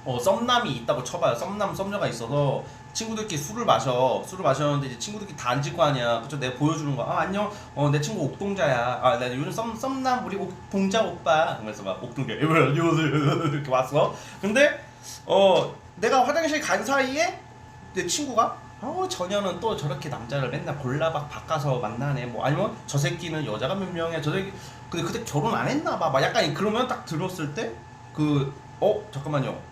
썸남이 있다고 쳐봐요. 썸남 썸녀가 있어서 친구들끼리 술을 마셨는데 이제 친구들끼리 다 앉을 거 아니야. 그쵸? 내가 보여주는 거야. 안녕, 내 친구 옥동자야. 나 요즘 썸남 우리 옥동자 오빠. 그래서 막 옥동자 안녕하세요 이렇게 왔어. 근데 내가 화장실 간 사이에 내 친구가 저녀는 또 저렇게 남자를 맨날 골라박 바꿔서 만나네. 뭐 아니면 저 새끼는 여자가 몇 명이야. 저 새끼 근데 그때 결혼 안 했나 봐. 막 약간 그러면 딱 들었을 때 잠깐만요.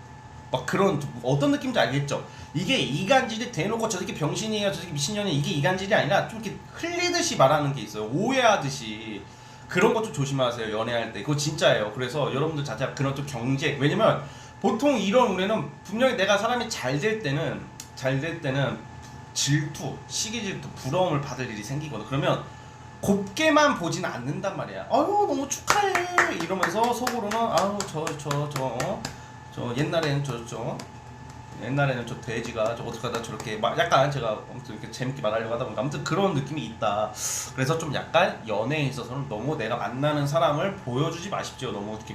막 그런 어떤 느낌인지 알겠죠? 이게 이간질이 대놓고 저 새끼 병신이에요, 저 새끼 미친년이에요, 이게 이간질이 아니라 좀 이렇게 흘리듯이 말하는 게 있어요. 오해하듯이. 그런 것 좀 조심하세요 연애할 때. 그거 진짜예요. 그래서 여러분들 자체가 그런 좀 경쟁, 왜냐면 보통 이런 운에는 분명히 내가 사람이 잘 될 때는 질투, 시기 질투, 부러움을 받을 일이 생기거든. 그러면 곱게만 보진 않는단 말이야. 아유 너무 축하해 이러면서 속으로는 아유 저 옛날에는 저 돼지가 어떻게 하다 저렇게 막 약간 제가 아무튼 이렇게 재밌게 말하려고 하다 보니까 아무튼 그런 느낌이 있다. 그래서 좀 약간 연애에 있어서는 너무 내가 만나는 사람을 보여주지 마십시오. 너무 이렇게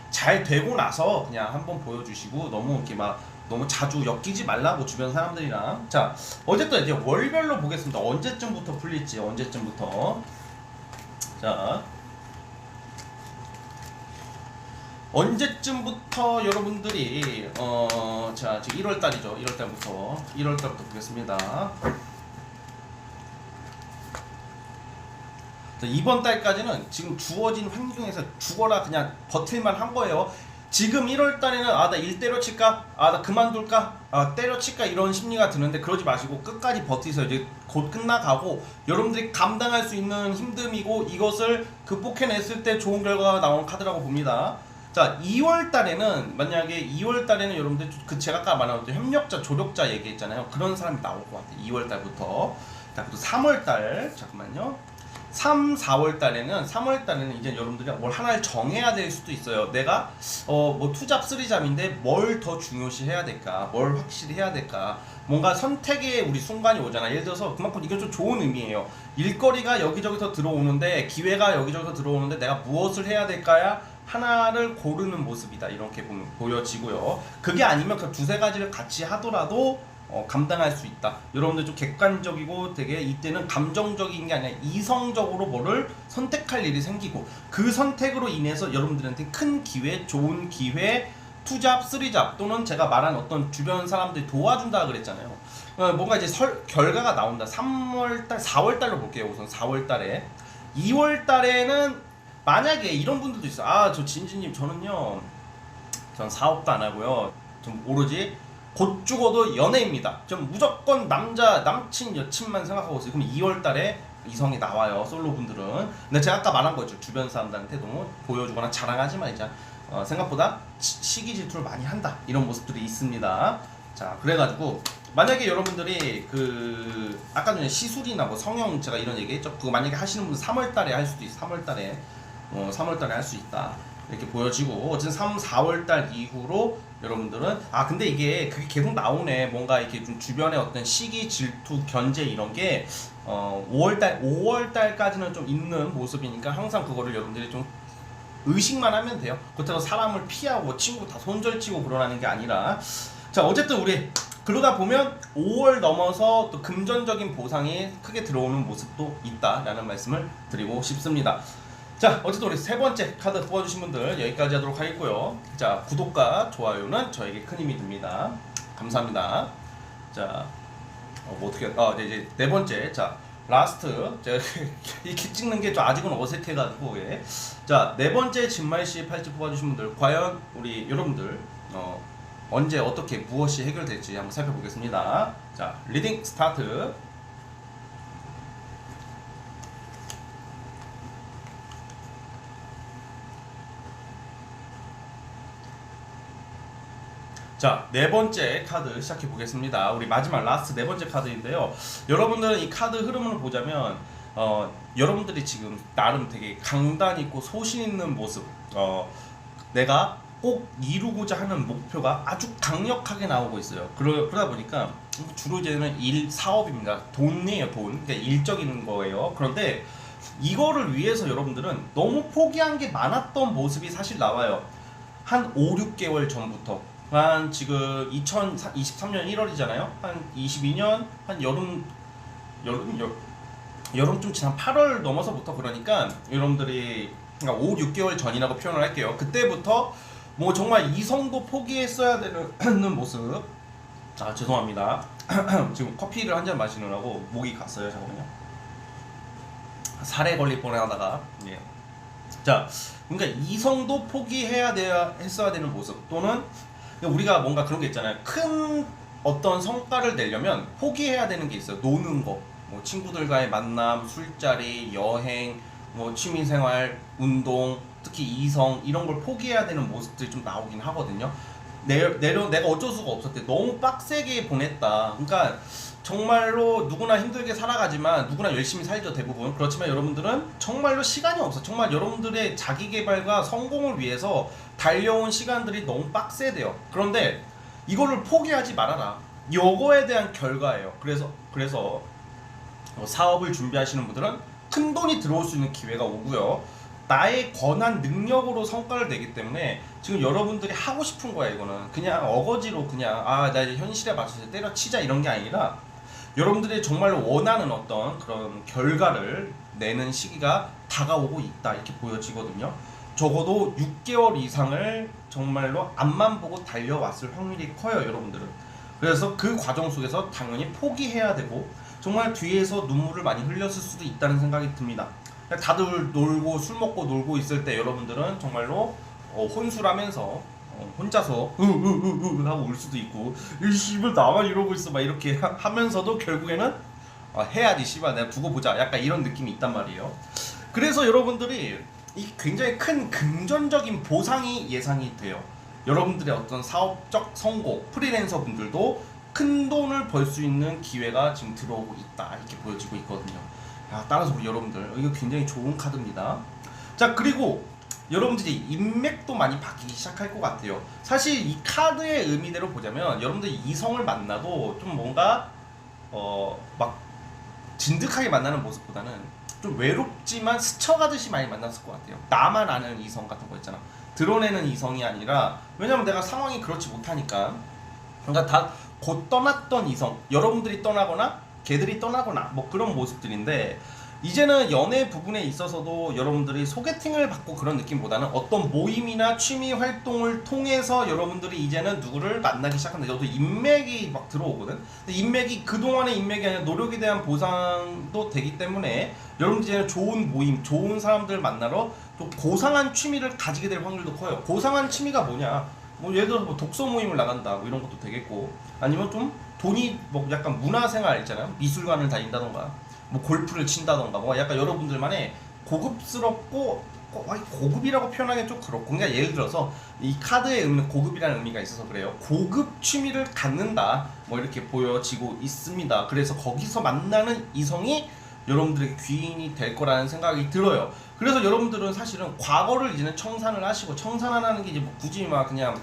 잘 되고 나서 그냥 한번 보여주시고 너무 이렇게 막 너무 자주 엮이지 말라고 주변 사람들이랑. 자, 어쨌든 이제 월별로 보겠습니다. 언제쯤부터 풀릴지, 언제쯤부터. 자, 언제쯤부터 여러분들이 자 지금 1월달이죠. 1월달부터 보겠습니다. 자, 이번 달까지는 지금 주어진 환경에서 죽어라 그냥 버틸만 한 거예요. 지금 1월달에는 나 일 때려칠까? 나 그만둘까? 때려칠까? 이런 심리가 드는데 그러지 마시고 끝까지 버티세요. 이제 곧 끝나가고 여러분들이 감당할 수 있는 힘듦이고 이것을 극복해냈을 때 좋은 결과가 나오는 카드라고 봅니다. 자, 2월 달에는 만약에 2월 달에는 여러분들 그 제가 아까 말한 협력자, 조력자 얘기했잖아요. 그런 사람이 나올 것 같아요. 2월 달부터. 자, 그리고 3월 달 잠깐만요. 4월 달에는 이제 여러분들이 뭘 하나를 정해야 될 수도 있어요. 내가 뭐 투잡 쓰리잡인데 뭘 더 중요시 해야 될까? 뭘 확실히 해야 될까? 뭔가 선택의 우리 순간이 오잖아. 예를 들어서 그만큼 이게 좀 좋은 의미예요. 일거리가 여기저기서 들어오는데 기회가 여기저기서 들어오는데 내가 무엇을 해야 될까야? 하나를 고르는 모습이다. 이렇게 보여지고요. 그게 아니면 그 두세 가지를 같이 하더라도 감당할 수 있다. 여러분들 좀 객관적이고 되게 이때는 감정적인 게 아니라 이성적으로 뭐를 선택할 일이 생기고 그 선택으로 인해서 여러분들한테 큰 기회, 좋은 기회, 투잡, 쓰리잡 또는 제가 말한 어떤 주변 사람들이 도와준다 그랬잖아요. 뭔가 이제 결과가 나온다. 3월달, 4월달로 볼게요. 우선 4월달에 2월달에는 만약에 이런 분들도 있어. 아, 저 진지님 저는요, 전 사업도 안 하고요. 좀 오로지 곧 죽어도 연애입니다. 좀 무조건 남친, 여친만 생각하고 있어요. 그럼 2월달에 이성이 나와요. 솔로분들은. 근데 제가 아까 말한 거죠. 주변 사람들한테도 보여주거나 자랑하지 말자. 생각보다 시기 질투를 많이 한다. 이런 모습들이 있습니다. 자, 그래가지고 만약에 여러분들이 그 아까 전에 시술이나 뭐 성형 제가 이런 얘기했죠. 그거 만약에 하시는 분은 3월달에 할 수도 있어. 3월달에 3월달에 할 수 있다. 이렇게 보여지고 어쨌든 3, 4월달 이후로 여러분들은 근데 이게 그게 계속 나오네. 뭔가 이렇게 좀 주변에 어떤 시기 질투 견제 이런 게 5월달까지는 좀 있는 모습이니까 항상 그거를 여러분들이 좀 의식만 하면 돼요. 그렇다고 사람을 피하고 친구 다 손절치고 그러라는 게 아니라 자, 어쨌든 우리 그러다 보면 5월 넘어서 또 금전적인 보상이 크게 들어오는 모습도 있다라는 말씀을 드리고 싶습니다. 자, 어쨌든 우리 세 번째 카드 뽑아주신 분들 여기까지 하도록 하겠고요. 자, 구독과 좋아요는 저에게 큰 힘이 됩니다. 감사합니다. 자, 뭐 어떻게 이제 네 번째. 자, 라스트. 제가 이렇게 찍는 게 좀 아직은 어색해가지고 예. 자, 네 번째 진말씨 팔찌 뽑아주신 분들 과연 우리 여러분들 언제 어떻게 무엇이 해결될지 한번 살펴보겠습니다. 자, 리딩 스타트. 자, 네 번째 카드 시작해 보겠습니다. 우리 마지막 라스트 네 번째 카드인데요. 여러분들은 이 카드 흐름을 보자면 여러분들이 지금 나름 되게 강단 있고 소신 있는 모습, 내가 꼭 이루고자 하는 목표가 아주 강력하게 나오고 있어요. 그러다 보니까 주로 이제는 일, 사업입니다. 돈이에요, 돈. 그러니까 일적인 거예요. 그런데 이거를 위해서 여러분들은 너무 포기한 게 많았던 모습이 사실 나와요. 한 5, 6개월 전부터. 한 지금 2023년 1월이잖아요. 한 22년 한 여름쯤 지난 8월 넘어서부터 그러니까 여러분들이 그러니까 5, 6개월 전이라고 표현을 할게요. 그때부터 뭐 정말 이성도 포기했어야 되는 모습. 자, 죄송합니다. 지금 커피를 한 잔 마시느라고 목이 갔어요. 잠깐만요. 살에 걸릴 뻔하다가 예. 자, 그러니까 이성도 했어야 되는 모습 또는 우리가 뭔가 그런 게 있잖아요. 큰 어떤 성과를 내려면 포기해야 되는 게 있어요. 노는 거, 뭐 친구들과의 만남, 술자리, 여행, 뭐 취미생활, 운동, 특히 이성 이런 걸 포기해야 되는 모습들이 좀 나오긴 하거든요. 내가 어쩔 수가 없었대. 너무 빡세게 보냈다. 그러니까 정말로 누구나 힘들게 살아가지만 누구나 열심히 살죠, 대부분. 그렇지만 여러분들은 정말로 시간이 없어. 정말 여러분들의 자기 개발과 성공을 위해서 달려온 시간들이 너무 빡세대요. 그런데 이거를 포기하지 말아라. 요거에 대한 결과예요. 그래서 사업을 준비하시는 분들은 큰 돈이 들어올 수 있는 기회가 오고요. 나의 권한 능력으로 성과를 내기 때문에 지금 여러분들이 하고 싶은 거야. 이거는 그냥 어거지로 그냥 나 이제 현실에 맞춰서 때려치자 이런 게 아니라 여러분들이 정말로 원하는 어떤 그런 결과를 내는 시기가 다가오고 있다 이렇게 보여지거든요. 적어도 6개월 이상을 정말로 앞만 보고 달려왔을 확률이 커요, 여러분들은. 그래서 그 과정 속에서 당연히 포기해야 되고 정말 뒤에서 눈물을 많이 흘렸을 수도 있다는 생각이 듭니다. 다들 놀고 술 먹고 놀고 있을 때 여러분들은 정말로 혼술하면서 혼자서 하고 울 수도 있고 이 씨발 나만 이러고 있어 막 이렇게 하면서도 결국에는 해야지 씨발 내가 두고 보자 약간 이런 느낌이 있단 말이에요. 그래서 여러분들이 이 굉장히 큰 금전적인 보상이 예상이 돼요. 여러분들의 어떤 사업적 성공, 프리랜서 분들도 큰 돈을 벌 수 있는 기회가 지금 들어오고 있다, 이렇게 보여지고 있거든요. 따라서 우리 여러분들 이거 굉장히 좋은 카드입니다. 자, 그리고 여러분들이 인맥도 많이 바뀌기 시작할 것 같아요. 사실 이 카드의 의미대로 보자면 여러분들이 이성을 만나도 좀 뭔가 막 진득하게 만나는 모습보다는 좀 외롭지만 스쳐가듯이 많이 만났을 것 같아요. 나만 아는 이성 같은 거 있잖아. 드러내는 이성이 아니라, 왜냐면 내가 상황이 그렇지 못하니까. 그러니까 다 곧 떠났던 이성, 여러분들이 떠나거나 걔들이 떠나거나 뭐 그런 모습들인데, 이제는 연애 부분에 있어서도 여러분들이 소개팅을 받고 그런 느낌보다는 어떤 모임이나 취미 활동을 통해서 여러분들이 이제는 누구를 만나기 시작한다. 저도 인맥이 막 들어오거든. 근데 인맥이 그동안의 인맥이 아니라 노력에 대한 보상도 되기 때문에 여러분들이 이제는 좋은 모임, 좋은 사람들 만나러 또 고상한 취미를 가지게 될 확률도 커요. 고상한 취미가 뭐냐? 뭐 예를 들어서 뭐 독서 모임을 나간다, 뭐 이런 것도 되겠고, 아니면 좀 돈이 뭐 약간 문화생활 있잖아요. 미술관을 다닌다던가, 뭐 골프를 친다던가, 뭐 약간 여러분들만의 고급스럽고, 고급이라고 표현하기 좀 그렇고, 그러니까 예를 들어서 이 카드의 의미는 고급이라는 의미가 있어서 그래요. 고급 취미를 갖는다, 뭐 이렇게 보여지고 있습니다. 그래서 거기서 만나는 이성이 여러분들의 귀인이 될 거라는 생각이 들어요. 그래서 여러분들은 사실은 과거를 이제는 청산을 하시고, 청산하는 게 이제 뭐 굳이 막 그냥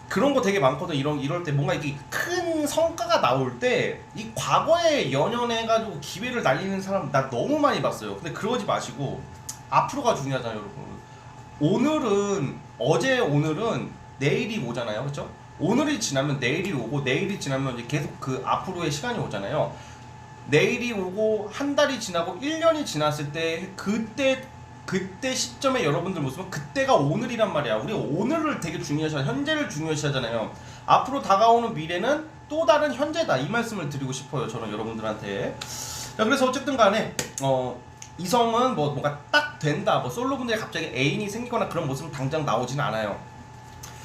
그런 거 되게 많거든. 이럴 때 뭔가 이게 큰 성과가 나올 때 이 과거에 연연해가지고 기회를 날리는 사람 나 너무 많이 봤어요. 근데 그러지 마시고 앞으로가 중요하잖아요, 여러분. 오늘은 내일이 오잖아요, 그렇죠? 오늘이 지나면 내일이 오고, 내일이 지나면 이제 계속 그 앞으로의 시간이 오잖아요. 내일이 오고 한 달이 지나고 1년이 지났을 때 그때 시점에 여러분들 모습은 그때가 오늘이란 말이야. 우리 오늘을 되게 중요시하잖아요. 현재를 중요시하잖아요. 앞으로 다가오는 미래는 또 다른 현재다, 이 말씀을 드리고 싶어요, 저는 여러분들한테. 자, 그래서 어쨌든 간에 이성은 뭔가 딱 된다, 뭐 솔로분들이 갑자기 애인이 생기거나 그런 모습은 당장 나오지는 않아요.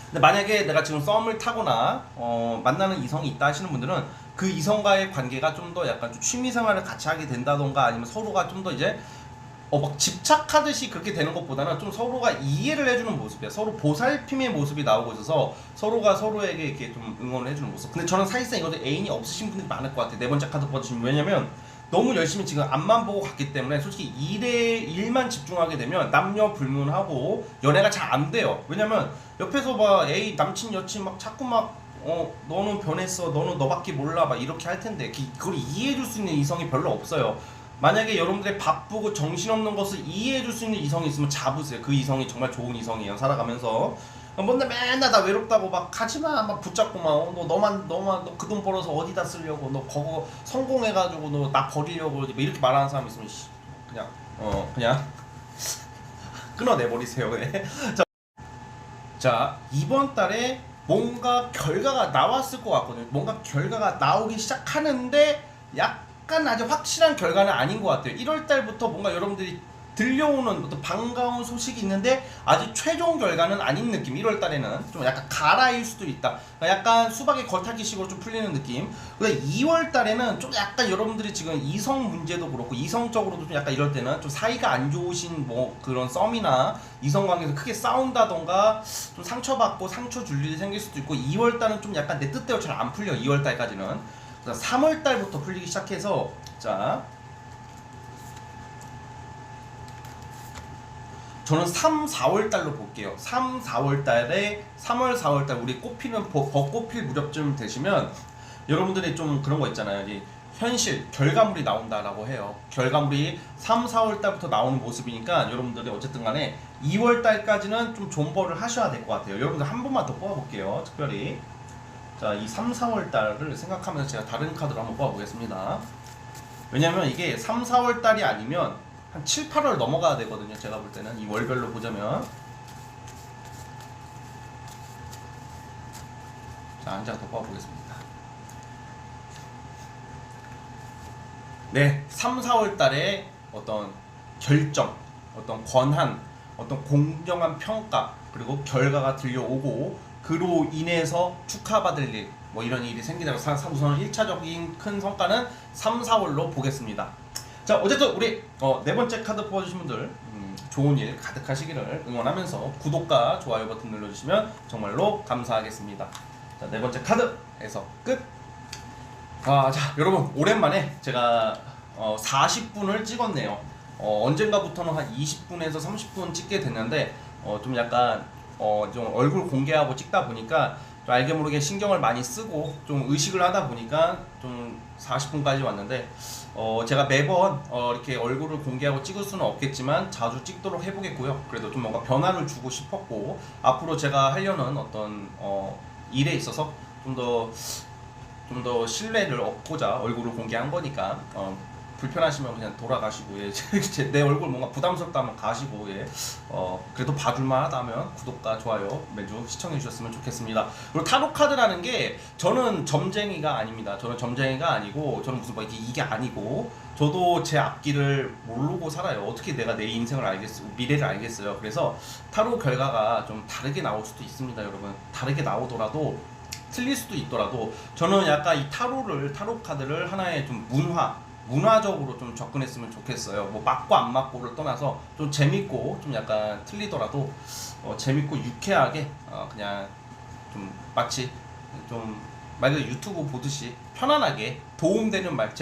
근데 만약에 내가 지금 썸을 타거나 만나는 이성이 있다 하시는 분들은 그 이성과의 관계가 좀 더 약간 좀 취미생활을 같이 하게 된다던가, 아니면 서로가 좀 더 이제 막 집착하듯이 그렇게 되는 것보다는 좀 서로가 이해를 해주는 모습이야. 서로 보살핌의 모습이 나오고 있어서 서로가 서로에게 이렇게 좀 응원을 해주는 모습. 근데 저는 사실상 이것도 애인이 없으신 분들이 많을 것 같아요. 네 번째 카드 보시면. 왜냐면 너무 열심히 지금 앞만 보고 갔기 때문에 솔직히 일만 집중하게 되면 남녀 불문하고 연애가 잘 안 돼요. 왜냐면 옆에서 막 애인, 남친, 여친 막 자꾸 막 너는 변했어, 너는 너밖에 몰라, 막 이렇게 할 텐데 그걸 이해해줄 수 있는 이성이 별로 없어요. 만약에 여러분들의 바쁘고 정신없는 것을 이해해줄 수 있는 이성이 있으면 잡으세요. 그 이성이 정말 좋은 이성이에요. 살아가면서 맨날 나 외롭다고 막 가지마, 막 붙잡고 막 너 그 돈 벌어서 어디다 쓰려고, 너 그거 성공해가지고 너 나 버리려고 이렇게 말하는 사람 있으면 그냥 끊어내버리세요. 네. 자, 이번 달에 뭔가 결과가 나왔을 것 같거든요. 뭔가 결과가 나오기 시작하는데 약간 아직 확실한 결과는 아닌 것 같아요. 1월달부터 뭔가 여러분들이 들려오는 어떤 반가운 소식이 있는데 아직 최종 결과는 아닌 느낌. 1월달에는 좀 약간 가라일 수도 있다. 그러니까 약간 수박의 겉핥기식으로 좀 풀리는 느낌. 근데 2월달에는 좀 약간 여러분들이 지금 이성 문제도 그렇고 이성적으로도 좀 약간 이럴 때는 좀 사이가 안 좋으신 뭐 그런 썸이나 이성관계에서 크게 싸운다던가 좀 상처받고 상처 줄 일이 생길 수도 있고, 2월달은 좀 약간 내 뜻대로 잘 안 풀려. 2월달까지는 3월달부터 풀리기 시작해서, 자, 저는 3, 4월달로 볼게요. 3, 4월달에 3월, 4월달 우리 꽃피는 벚꽃필 무렵쯤 되시면 여러분들이 좀 그런 거 있잖아요. 이제 현실 결과물이 나온다라고 해요. 결과물이 3, 4월달부터 나오는 모습이니까 여러분들이 어쨌든 간에 2월달까지는 좀 존버를 하셔야 될 것 같아요. 여러분들 한 번만 더 뽑아볼게요, 특별히. 자, 이 3, 4월달을 생각하면서 제가 다른 카드로 한번 뽑아보겠습니다. 왜냐면 이게 3, 4월달이 아니면 한 7, 8월 넘어가야 되거든요. 제가 볼 때는 이 월별로 보자면. 자, 한 장 더 뽑아보겠습니다. 네, 3, 4월 달에 어떤 결정, 어떤 권한, 어떤 공정한 평가, 그리고 결과가 들려오고 그로 인해서 축하받을 일, 뭐 이런 일이 생기다가 우선 1차적인 큰 성과는 3, 4월로 보겠습니다. 자, 어쨌든 우리 네 번째 카드 뽑아주신 분들 좋은 일 가득하시기를 응원하면서 구독과 좋아요 버튼 눌러주시면 정말로 감사하겠습니다. 자, 네 번째 카드에서 끝. 자, 여러분 오랜만에 제가 40분을 찍었네요. 언젠가부터는 한 20분에서 30분 찍게 됐는데 좀 약간 좀 얼굴 공개하고 찍다 보니까 좀 알게 모르게 신경을 많이 쓰고 좀 의식을 하다 보니까 좀 40분까지 왔는데 제가 매번 이렇게 얼굴을 공개하고 찍을 수는 없겠지만 자주 찍도록 해보겠고요. 그래도 좀 뭔가 변화를 주고 싶었고 앞으로 제가 하려는 어떤 일에 있어서 좀 더 신뢰를 얻고자 얼굴을 공개한 거니까 불편하시면 그냥 돌아가시고 내 얼굴 뭔가 부담스럽다면 가시고 그래도 봐줄만 하다면 구독과 좋아요 매주 시청해 주셨으면 좋겠습니다. 그리고 타로 카드라는 게 저는 점쟁이가 아닙니다. 저는 점쟁이가 아니고 저는 무슨 뭐 이게 아니고 저도 제 앞길을 모르고 살아요. 어떻게 내가 내 인생을 알겠어요, 미래를 알겠어요. 그래서 타로 결과가 좀 다르게 나올 수도 있습니다. 여러분 다르게 나오더라도 틀릴 수도 있더라도 저는 약간 이 타로 카드를 하나의 좀 문화적으로 좀 접근했으면 좋겠어요. 뭐 맞고 안 맞고를 떠나서 좀 재밌고 좀 약간 틀리더라도 재밌고 유쾌하게 그냥 좀 마치 좀 말 그대로 유튜브 보듯이 편안하게 도움되는 말